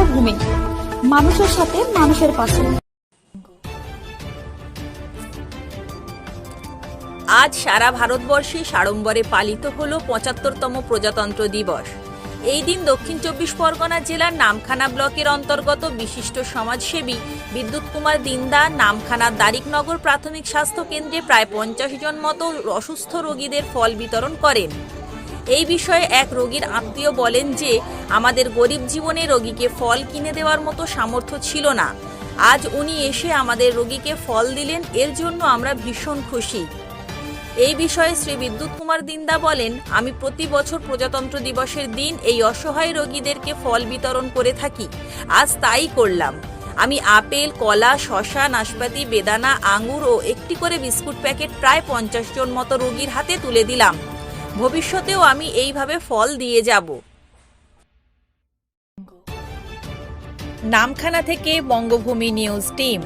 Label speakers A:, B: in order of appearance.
A: বঙ্গভূমি, মানুষের সাথে মানুষের পাশে।
B: আজ সারা ভারতবর্ষে সাড়ম্বরে পালিত হল ৭৫তম প্রজাতন্ত্র দিবস। এই দিন দক্ষিণ ২৪ পরগনা জেলার নামখানা ব্লকের অন্তর্গত বিশিষ্ট সমাজসেবী বিদ্যুৎ কুমার দিন্দা নামখানার দারিকনগর প্রাথমিক স্বাস্থ্য কেন্দ্রে প্রায় ৫০ জন মতো অসুস্থ রোগীদের ফল বিতরণ করেন। এই বিষয়ে এক রোগীর আত্মীয় বলেন যে, আমাদের গরিব জীবনে রোগীকে ফল কিনে দেওয়ার মতো সামর্থ্য ছিল না। আজ উনি এসে আমাদের রোগীকে ফল দিলেন, এর জন্য আমরা ভীষণ খুশি। এই বিষয়ে শ্রী বিদ্যুৎ কুমার দিন্দা বলেন, আমি প্রতি বছর প্রজাতন্ত্র দিবসের দিন এই অসহায় রোগীদেরকে ফল বিতরণ করে থাকি। আজ তাই করলাম। আমি আপেল, কলা, শসা, নাশপাতি, বেদানা, আঙুর ও একটি করে বিস্কুট প্যাকেট প্রায় ৫০ জন মতো রোগীর হাতে তুলে দিলাম। ভবিষ্যতেও আমি এইভাবে ফল দিয়ে যাব। নামখানা থেকে বঙ্গভূমি নিউজ টিম।